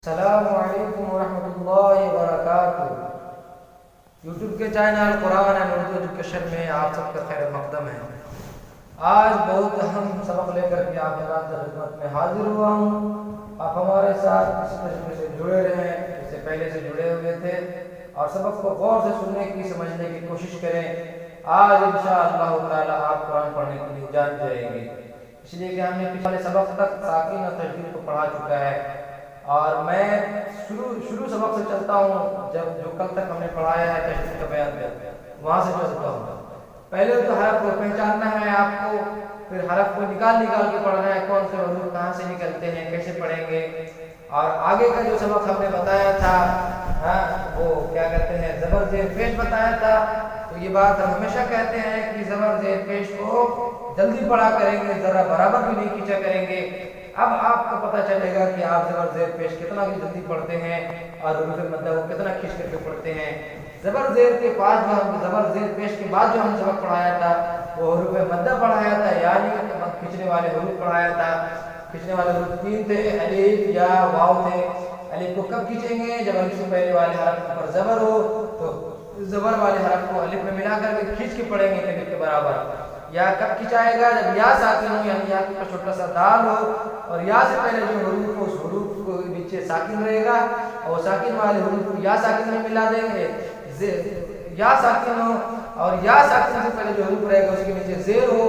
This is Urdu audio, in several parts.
السلام علیکم ورحمۃ اللہ وبرکاتہ۔ یوٹیوب کے channel Quran and Urdu education میں آپ سب کا خیر مقدم ہے۔ آج بہت اہم سبق لے کر کے آپ حضرات کی خدمت میں حاضر ہوا ہوں۔ آپ ہمارے ساتھ اس طریقے سے جڑے رہیں، اس سے پہلے سے جڑے ہوئے تھے، اور سبق کو غور سے سننے کی سمجھنے کی کوشش کریں۔ آج انشاءاللہ تعالی آپ قرآن پڑھنے کے لیے جان جائیں گے، اس لیے کہ ہم نے پچھلے سبق تک ساکن اور تشدید کو پڑھا چکا ہے، اور میں شروع سبق سے چلتا ہوں، جو کل تک ہم نے پڑھایا ہے تشدید کا بیان کیا، وہاں سے چلتا ہوں۔ پہلے تو حرف کو پہچاننا ہے آپ کو، پھر حرف کو نکال کے پڑھنا ہے، کون سے حروف کہاں سے نکلتے ہیں، کیسے پڑھیں گے، اور آگے کا جو سبق ہم نے بتایا تھا وہ کیا کہتے ہیں، زبر زیر پیش بتایا تھا۔ تو یہ بات ہم ہمیشہ کہتے ہیں کہ زبر زیر پیش کو جلدی پڑھا کریں گے، ذرا برابر بھی نہیں کھینچا کریں گے۔ اب آپ کو پتہ چلے گا کہ آپ زبر زیر پیش کتنا جلدی پڑھتے ہیں اور حروف مدہ کو کتنا کھینچ کر کے پڑھتے ہیں۔ زبر زیر کے بعد زبر زیر پیش کے بعد جو ہم سبق پڑھایا تھا وہ حروف مدہ پڑھایا تھا، یعنی کھینچنے والے حروف پڑھایا تھا۔ کھینچنے والے حروف تین تھے، الف یا واو تھے۔ الف کو کب کھینچیں گے؟ جب الف سے پہلے والے حرف پر زبر ہو، تو زبر والے حرف کو الف میں ملا کر کے کھینچ کے پڑھیں گے الف کے برابر۔ یا کب کھینچائے گا؟ جب یا ساکن ہو، یعنی یا کے اوپر چھوٹا سا دال ہو، اور یا سے پہلے جو حروف ہو اس حروف کو نیچے ساکن رہے گا، اور وہ ساکن والے حروف کو یا ساکن میں ملا دیں گے۔ یا ساکن ہو اور یا ساکن سے پہلے جو حروف رہے گا اس کے نیچے زیر ہو،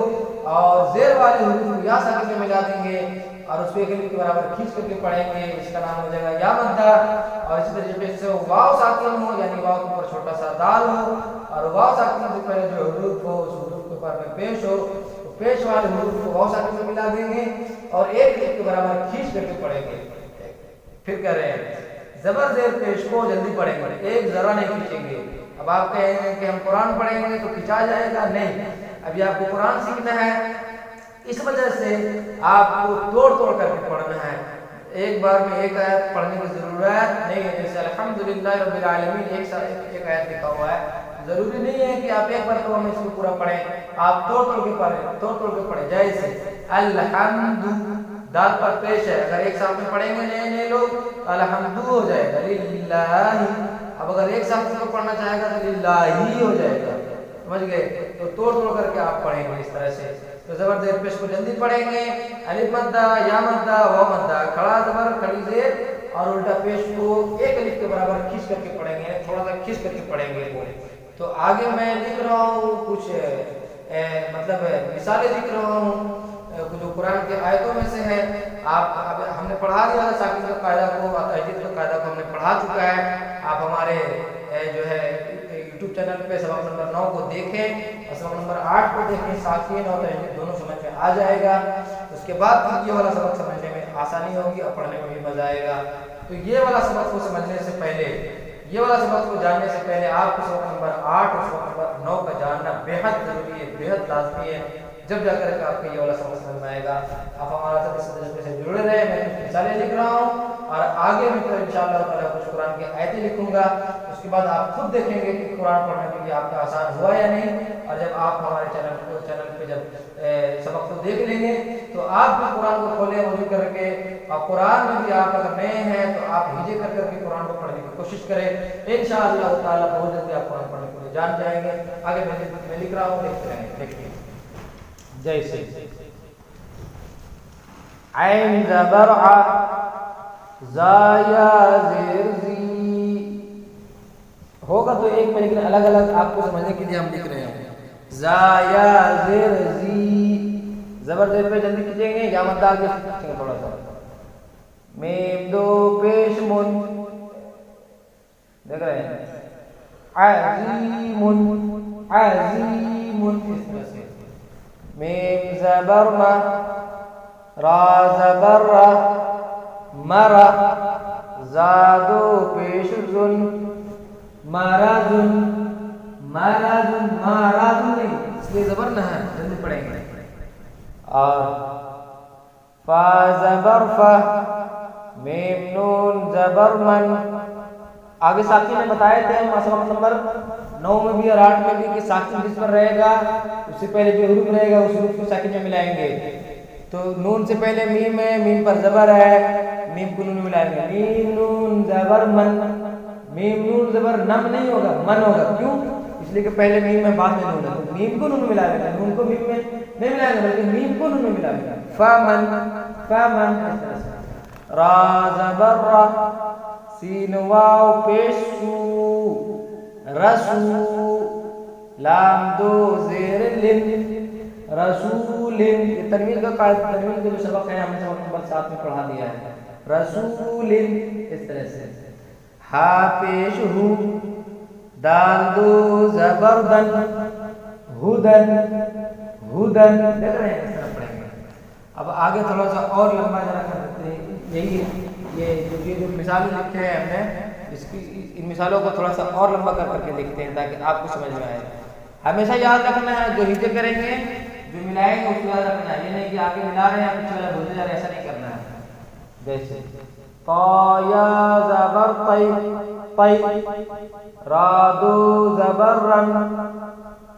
اور زیر والے حروف کو یا ساکن میں ملا دیں گے اور اس کو ایک الف کے برابر کھینچ کر کے پڑھیں گے، اس کا نام ہو جائے گا یا مدہ۔ اور اسی طریقے سے واو ساکن ہو، یعنی واو کے اوپر چھوٹا سا دال ہو، اور واو ساکن سے پہلے جو حروف ہو اس حروف کے اوپر میں پیش ہو، تو پیش والے حروف کو واو ساکن میں ملا دیں گے اور ایک الف کے برابر کھینچ کر کے پڑھیں گے۔ پھر کہہ رہے ہیں زبر زیر پیش کو جلدی پڑھیں گے، ایک ذرا نہیں کھینچیں گے۔ اب آپ کہیں گے کہ ہم قرآن پڑھیں گے تو کھینچا جائے گا؟ نہیں، ابھی آپ کو قرآن سیکھنا ہے، اس وجہ سے آپ کو توڑ کر کے پڑھنا ہے۔ ایک بار میں ایک آیت پڑھنے کی ضرورت نہیں ہے، جیسے الحمدللہ رب العالمین ایک آیت لکھا ہوا ہے، ضروری نہیں ہے کہ آپ ایک بار میں اس کو پورا پڑھیں، آپ توڑ کے پڑھیں۔ جیسے الحمد، دال پر پیش ہے، اگر ایک ساتھ میں پڑھیں گے نئے لوگ الحمد ہو جائے گا للہ، اب اگر ایک ساتھ میں پڑھنا چاہے گا تو للہ ہی ہو جائے گا، سمجھ گئے؟ تو توڑ کر کے آپ پڑھیں گے اس طرح سے۔ تو زبر زیر پیش کو جلدی پڑھیں گے، الف مدہ، یا مدہ، واو مدہ، کھڑا زبر کھڑی زیر اور الٹا پیش کو ایک الف کے برابر کھینچ کر کے پڑھیں گے، تھوڑا سا کھینچ کر کے پڑھیں گے۔ تو آگے میں لکھ رہا ہوں کچھ مثالیں لکھ رہا ہوں جو قرآن کے آیتوں میں سے ہے۔ ہم نے پڑھا دیا تھا ساکن کا قاعدہ کو اور تشدید کا قاعدہ کو ہم نے پڑھا چکا ہے۔ آپ ہمارے جو ہے یوٹیوب چینل پہ سبق نمبر 9 کو دیکھیں اور سبق نمبر 8 کو دیکھیں، ساکن اور تشدید دونوں سمجھ میں آ جائے گا۔ اس کے بعد یہ والا سبق سمجھنے میں آسانی ہوگی اور پڑھنے میں بھی مزہ آئے گا۔ تو یہ والا سبق کو سمجھنے سے پہلے، یہ والا سبق کو جاننے سے پہلے آپ کو سبق نمبر 8 اور سبق نمبر 9 کا جاننا بیحد ضروری ہے، بیحد لازمی ہے، جب جا کر کے آپ کو یہ والا سبق سمجھ میں آئے گا۔ آپ ہمارا سب اس طریقے سے جڑے رہے، میں کچھ مثالیں لکھ رہا ہوں اور آگے بھی تو انشاءاللہ تعالیٰ کچھ قرآن کی آیتیں لکھوں گا، اس کے بعد آپ خود دیکھیں گے کہ قرآن پڑھنے کے لیے آپ کا آسان ہوا یا نہیں۔ اور جب آپ ہمارے چینل پہ جب سبق کو دیکھ لیں گے تو آپ بھی قرآن کو کھولیں وضو کر کے، اور قرآن میں بھی آپ اگر نئے ہیں تو آپ ہجے کر کے قرآن کو پڑھنے کی کوشش کریں، انشاءاللہ تعالیٰ بہت جلدی آپ قرآن پڑھنے کے لیے جان جائیں گے۔ آگے میں لکھ رہا ہوں، دیکھتے رہیں، دیکھیے۔ جیسے عین زبر ع، زا یا زیر زی، ہوگا تو ایک میں، لیکن الگ الگ آپ کو سمجھنے کے لیے ہم لکھ رہے ہیں۔ زا یا زیر زی، زبر زیر پہ جلدی کھینچیں گے، یا مدہ آگے کھینچیں گے تھوڑا سا۔ میم دو پیش من، دیکھ رہے ہیں، عظیم عظیم، اس طرح سے۔ میم زبر ما، را زبر را، مرا، زادو پیش زن، مرضن مرضن، مرضن نہیں، اس لیے زبر نہ ہے، جلدی پڑھیں گے۔ اور فا زبر فا، میم نون زبر من، آگے ساکن میں بتائے تھے سبق نمبر 9 میں بھی اور 8 میں بھی کہ ساکن جس پر رہے گا اس سے پہلے جو حروف رہے گا اس حروف کو ساکن میں ملائیں گے۔ تو نون سے پہلے میم ہے، میم پر زبر ہے، میم کو نون ملائیں گے، میم نون زبر من، میم نون زبر نم نہیں ہوگا، من ہوگا، کیوں؟ اس لیے کہ پہلے میم ہے بعد میں نون ہے، تو میم کو نون ملائیں گے، نون کو میم میں نہیں ملائیں گے بلکہ میم کو نون ملائیں گے، فمن، فمن، اس طرح سے را زبر را، سین واو پیش سو، رسو، لام دو زیر لن، رسول، یہ تنوین کا قاعدہ، تنوین کا جو سبق ہے ہم نے سبق نمبر 7 میں پڑھا دیا ہے، رسول، اس طرح سے ہا پیش ہو، دال دو زبر دن، ہدن، ہدن، دیکھ رہے ہیں اس طرح پڑھیں گے۔ اب آگے تھوڑا سا اور لمبا ذرا کر دیتے ہیں، یہی یہ جو مثالیں لکھے ہیں ہم نے، اس کی ان مثالوں کو تھوڑا سا اور لمبا کر کے دیکھتے ہیں تاکہ آپ کو سمجھ میں آئے۔ ہمیشہ یاد رکھنا ہے جو ہجے کریں گے، جو ملائیں گے اس کو یاد رکھنا ہے، یہ نہیں کہ آگے ملا رہے ہیں پیچھے والا بھولتے جا رہے ہیں، ایسا نہیں کرنا ہے۔ جیسے طا یا زبر طی، طی، را دو زبر رن،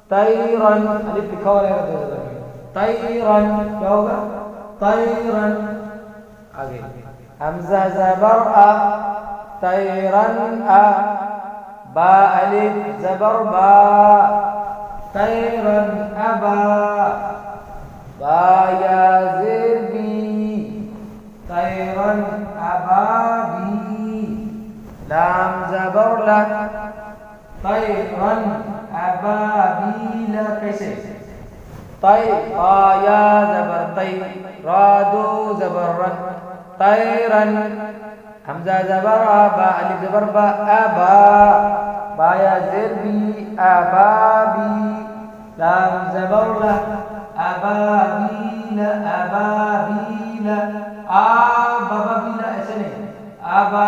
طیرن، الف لکھا ہوا رہے گا دو زبر میں، طیرن، کیا ہوگا؟ طیرن۔ آگے حمزہ زبر آ، طیرن آ، با الف زبر با، طیرن ابا، با یا زیر بی، طیرن ابابی، لام زبر لا، طیرن ابابیل، کیسے؟ طی، طا یا زبر طی، را دو زبر رن، طیرن، حمزہ زبر آ، با الف زبر با، ابا، با یا زیر بی، ابابی، لام زبر لا، ابابیل، ابابیل، ابابیل، ایسے نہیں، ابا،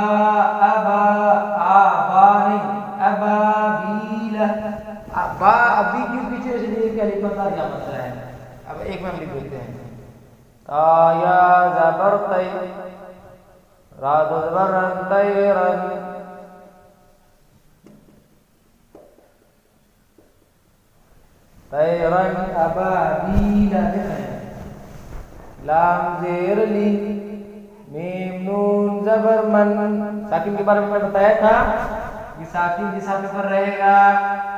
ابا، آبا نہیں، ابابیل، با ابھی کیوں پیچھے اس لیے کہ الف مدار کیا مسئلہ ہے۔ اب ایک میں ہم لکھ دیتے ہیں، تا یا زبر طی، را دو زبر رن، طیرن، طیرن ابابیل، لام زیر لی، میم نون زبر من، ساکن کے بارے میں بتایا تھا، یہ ساکن جس حرف پر رہے گا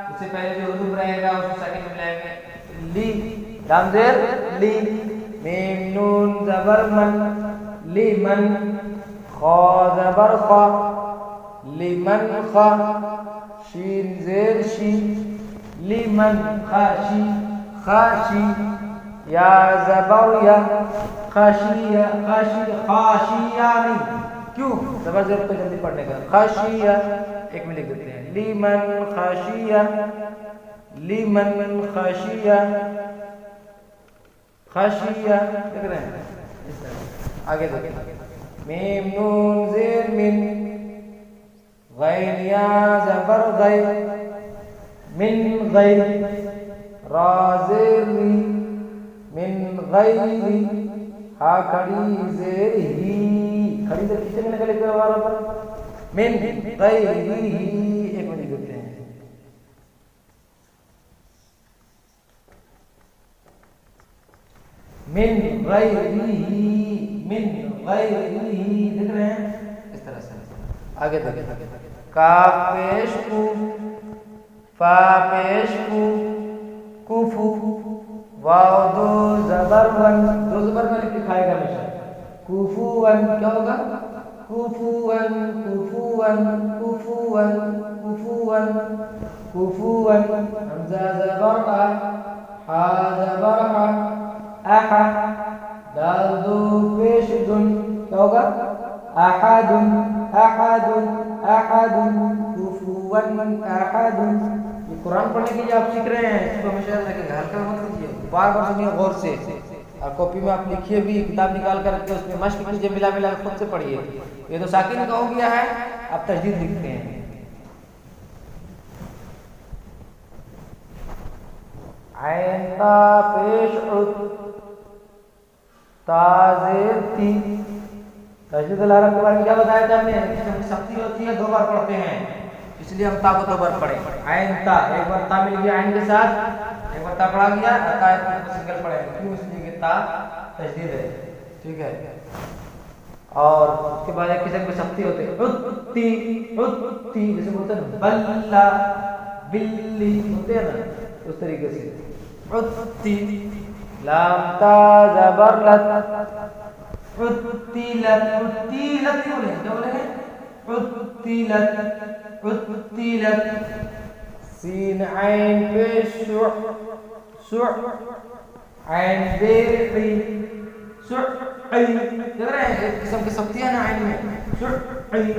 اس سے پہلے جو حروف رہے گا اس کو ساکن میں ملائیں گے، لی، لام زیر لی، میم نون زبر من، لیمن، خا زبر خا، لیمن خا، شین زیر شی، لیمن خاشی، خاشی، یا زبر یا، خاشیہ، خاشی، خاشیہ نہیں، کیوں؟ زبر زیر پہ جلدی پڑھنے کا، خاشیہ، ایک میں لکھ دیتے ہیں، لیمن خاشیہ، لیمن خاشیہ، خاشیہ، دیکھ رہے ہیں اس طرح۔ آگے دیکھیں، میم نون زیر من، غین یا زبر غیر، من غیر، را زیر ری، من غیری، ہا کھڑی زیر ہی، کھڑی سے پیچھے میں نکلے گا ہمارا پر، من غیری ہی، ایک میں لکھ دیتے ہیں، من غیری، من غیری، دیکھ رہے ہیں اس طرح سے۔ آگے دیکھیں، کاف پیش کو، فا پیش کو، کوفو، واو دو زبر ون، دو زبر میں لکھائے گا ہمیشہ، کوفوون، کیا ہوگا؟ کوفوون، کوفوون، کوفوون، کوفوون، کوفوون، حمزہ زبر آ، ہا زبر ہا، احا، دال دو پیش دن، کیا ہوگا؟ احد، احد، احد، کوفوون احد۔ یہ قرآن پڑھنے کے لیے آپ سیکھ رہے ہیں، اس کو ہمیشہ یاد رکھیں گے، ہلکا مت لیجیے، بار بار سنیے غور سے، اور کاپی میں آپ لکھیے بھی، کتاب نکال کر کے اس میں مشق کیجیے، ملا ملا خود سے پڑھیے۔ یہ تو ساکن کا ہو گیا ہے، آپ تجدید لکھتے ہیں، عین تا پیش عد، تا زیر تی، تجدید العرب کے بارے میں کیا بتایا تھا ہم نے، اس سختی ہوتی ہے، 2 بار پڑھتے ہیں، اس لیے ہم تا کو 2 بار پڑھیں، عین تا، ایک بار تا مل گیا عین کے ساتھ، ایک بار تا پڑھا گیا، تا سنگل پڑھیں گے، کیوں؟ اس لیے کہ تا تشدید ہے، ٹھیک ہے. اور اس کے بعد ایک قسم کی سختی ہوتی ہے، عتی عتی جیسے بولتے ہیں نا بلا بلی ہوتے ہیں نا اس طریقے سے عتی. لام تا زبر لت عتیلت عتیلت بولیں کیا بولیں گے عتیلت عتیلت. سین عین پیش شع شع عین بی سعی، دیکھ رہے ہیں ایک قسم کی سختی ہے نا عین میں سعی.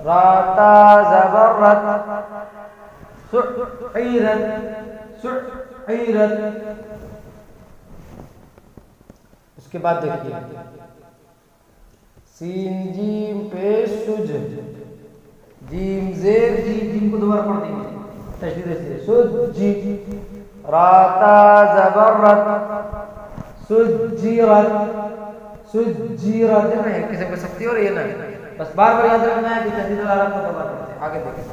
راتا زبرت سعیرت سعیرت. اس کے بعد دیکھیے سین جیم پیش سج جیم زیر جی، جیم کو دوبارہ پڑھ دیں گے تشدید سے سج جی. راتا زبرت سجیرت سجیرت. دیکھ رہے ہیں کسی کو سختی ہو رہی ہے نا، بس بار بار یاد رکھنا ہے کہ تشدید العرب کو دوبارہ پڑھتے ہیں. آگے دیکھیں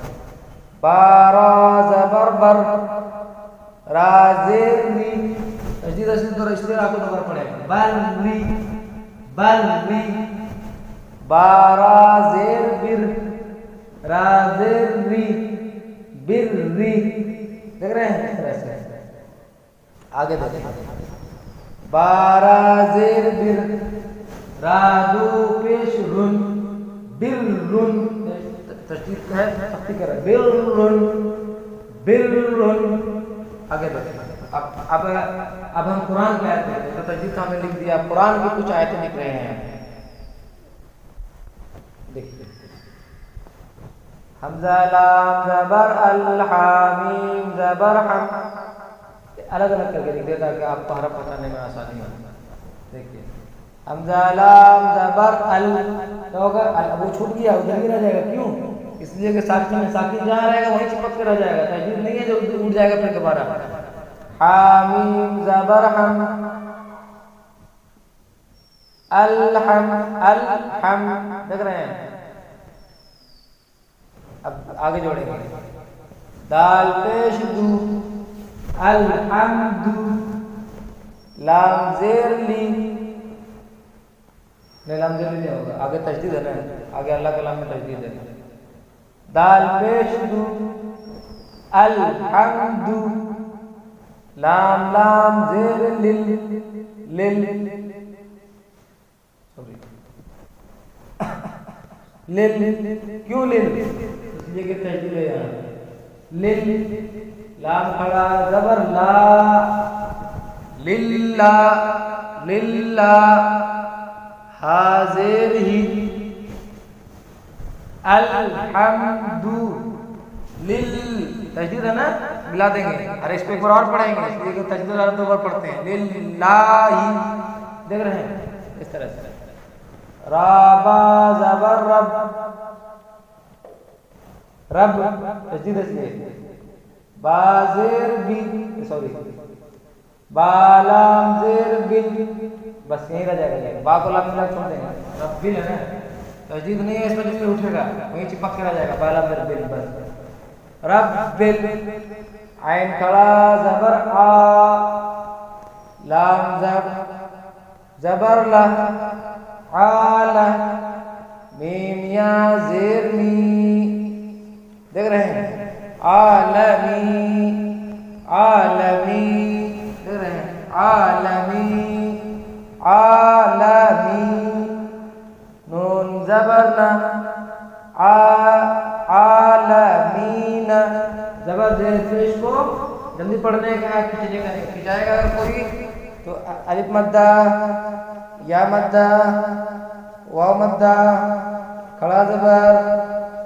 بارا زبر بر رازری تشدید اصلی تو رشتے آپ کو دوبارہ پڑھے گا بلری بلری. بارا زیر بر رازری برری. دیکھ رہے ہیں اس طرح سے. آگے دیکھیں بارا زیر بر رادو پیش رن بررن. تشدید ہے سختی کر رہے بررن بررن. آگے دیکھیں اب ہم قرآن کی آیت دیکھتے ہیں. تو تشدید ہم نے لکھ دیا، قرآن کی کچھ آیتیں لکھ رہے ہیں. دیکھتے حمزہ لام زبر الحامیم زبر حم، الگ الگ کر کے لکھ دیتا کہ آپ کو حرف پکڑنے میں آسانی ہو. دیکھیے حمزہ لام زبر ال ہوگا، اب وہ چھوٹ گیا ادھر بھی رہ جائے گا. کیوں؟ اس لیے کہ ساکن میں ساکن جہاں رہے گا وہیں چپک کے رہ جائے گا. تشدید نہیں ہے جو اٹھ جائے گا پھر دوبارہ. حامیم زبر حم الحم الحم. دیکھ رہے ہیں اب آگے جوڑیں گے دال پیش دو الحمد لام زیر لی نہیں، لام زیر لی نہیں ہوگا، آگے تشدید ہے نا، آگے اللہ کے لام میں تشدید ہے. دال پیش دو الحمد لام لام زیر لل لل لل. کیوں لل؟ اس لیے کہ تشدید ہے یہاں. لل لام کھڑا زبر لا للہ للہ. حاضر ہی الحمد لل. تشدید ہے نا، ملا دیں گے. ارے اس پہ ایک بار اور پڑھیں گے، اس لیے کہ تشدید العرب دو بار پڑھتے ہیں. للہ دیکھ رہے ہیں اس طرح سے. رابا زبر رب رب تشدید اس لیے. بازیر بھی سوری بالام زیر بل، بس یہیں رہ جائے گا. با کو لام ملا چھوڑ دیں گے. رب بل ہے نا، تشدید نہیں ہے اس میں، جس میں اٹھے گا وہیں چپک کے رہ جائے گا. بالام زیر بل بس. رب بل عین کھڑا زبر آ لام زبر لا عالہ میم یا زیر می. دیکھ رہے ہیں عالمی عالمی. دیکھ رہے ہیں عالمی عالمی. نون زبر نا عالمین. زبر زیر پیش کو جلدی پڑھنے کا کھچائے گا اگر کوئی تو الف مدہ یا مدہ واو مدہ کھڑا زبر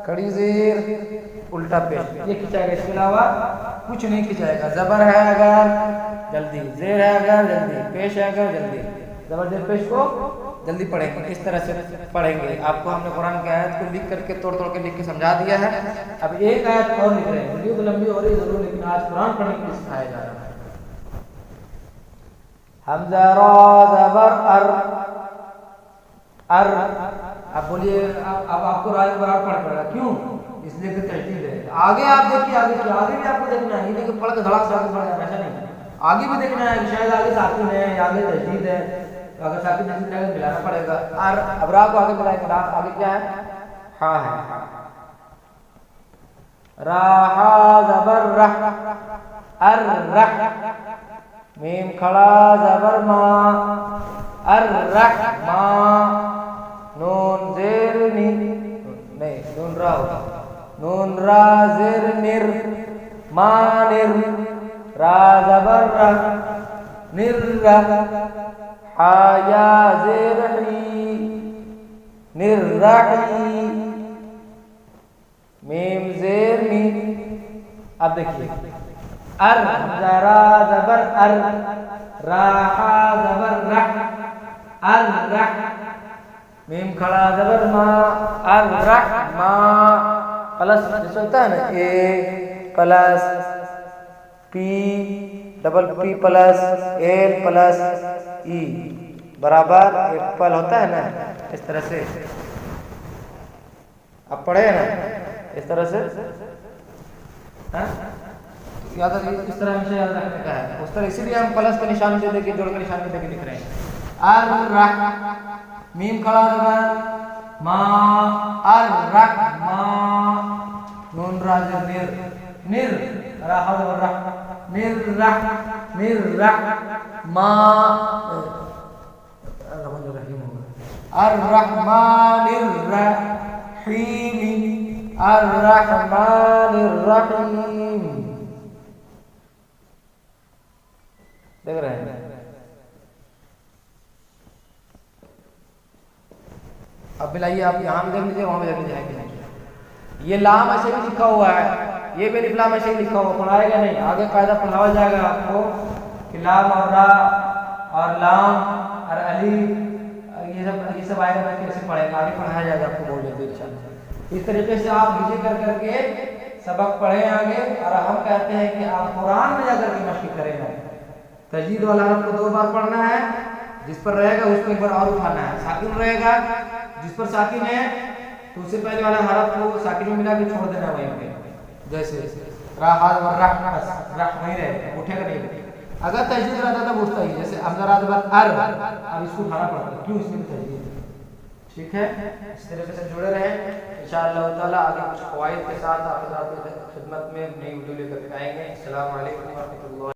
کھڑی زیر الٹا پیش، یہ کھچائے گا. اس کے علاوہ کچھ نہیں کھچائے گا. زبر ہے اگر جلدی، زیر ہے اگر جلدی، پیش ہے اگر جلدی. زبر زیر پیش کو جلدی پڑھیں گے. اس طرح سے پڑھیں گے. آپ کو ہم نے قرآن کی آیت کو لکھ کر کے توڑ توڑ کے لکھ کے سمجھا دیا ہے. اب ایک آیت اور لکھ رہے ہیں، ویڈیو تو لمبی ہو رہی ہے ضرور، لیکن آج قرآن پڑھنے کے لیے سکھایا جا رہا ہے. حمزہ را زبر ار ار. اب بولیے اب آپ کو رائے برابر پڑھ پڑے گا. کیوں؟ اس لیے کہ تشدید ہے. آگے آپ دیکھیے، آگے کیا آگے بھی آپ کو دیکھنا ہے، یہ نہیں کہ پڑھ کے دھڑاک سے آگے بڑھ جانا، ایسا نہیں. آگے بھی دیکھنا ہے کہ شاید آگے ساکن ہے یا آگے تشدید ہے. تو اگر ساکن جیسے جگہ ملانا پڑے گا. اب را کو آگے ملائیں گے. را آگے کیا ہے؟ ہا ہے. را ہا زبر رہ الرح. میم کھڑا زبر ما الرحما. نون زیر نی نہیں نون را ہوگا. نون را زیر نر مانر. را زبر را نر را. حا یا زیر حی نر رحی. میم زیر می. اب دیکھیے ار را زبر ار. راحا زبر رح الرح. میم کھڑا زبر ما الرحما. پلس جیسے ہوتا ہے نا A plus P double P plus L plus E برابر ایک پل ہوتا ہے نا اس طرح سے. اب پڑھے نا اس طرح سے یاد اس طرح ہمیشہ یاد رکھنے کا ہے. اس طرح اسی لیے ہم پلس کا نشان دے کے جوڑ کا نشان دے کے لکھ رہے ہیں. الرح میم کھڑا زبر ما الرحما. نون را زیر نر نر را زبر رح نر رح نر رح ما الرحمن الرحیم. الرحمن الرحیم. دیکھ رہے ہیں. اب ملائیے آپ یہاں بھی دیکھ لیجیے وہاں بھی دیکھ لیجیے. یہ لام ایسے بھی لکھا ہوا ہے. یہ بھی لام ایسے ہی لکھا ہوا. پڑھائے گا نہیں. آگے قاعدہ پڑھایا جائے گا آپ کو کہ لام اور را اور لام اور علی یہ سب آئے گا. کیسے پڑھیں گا آگے پڑھایا جائے گا آپ کو بہت جلدی انشاءاللہ. اس طریقے سے آپ نیچے کر کے سبق پڑھیں آگے. اور ہم کہتے ہیں کہ آپ قرآن میں جا کر کے مشق کریں گے. تجوید والا حرف کو 2 بار پڑھنا ہے. جس پر رہے گا اس کو ایک بار اور اٹھانا ہے. ساکن رہے گا جس پر ساکن ہے تو اس سے پہلے والا حرف کو ساکن میں ملا کے چھوڑ دینا وہیں پہ. جیسے را اور رح رح نہیں رہے گا اٹھے گا نہیں. اگر تجوید رہتا تب اٹھتا ہی. جیسے حمزہ بعد ار اب اس کو اٹھانا پڑتا ہے. کیوں؟ اس میں تجوید. ٹھیک ہے. اس طریقے سے جڑے رہیں انشاءاللہ تعالی. آگے کچھ فوائد کے ساتھ آپ حضرات کی خدمت میں نئی ویڈیو لے کر کے آئیں گے. السلام علیکم ورحمۃ اللہ.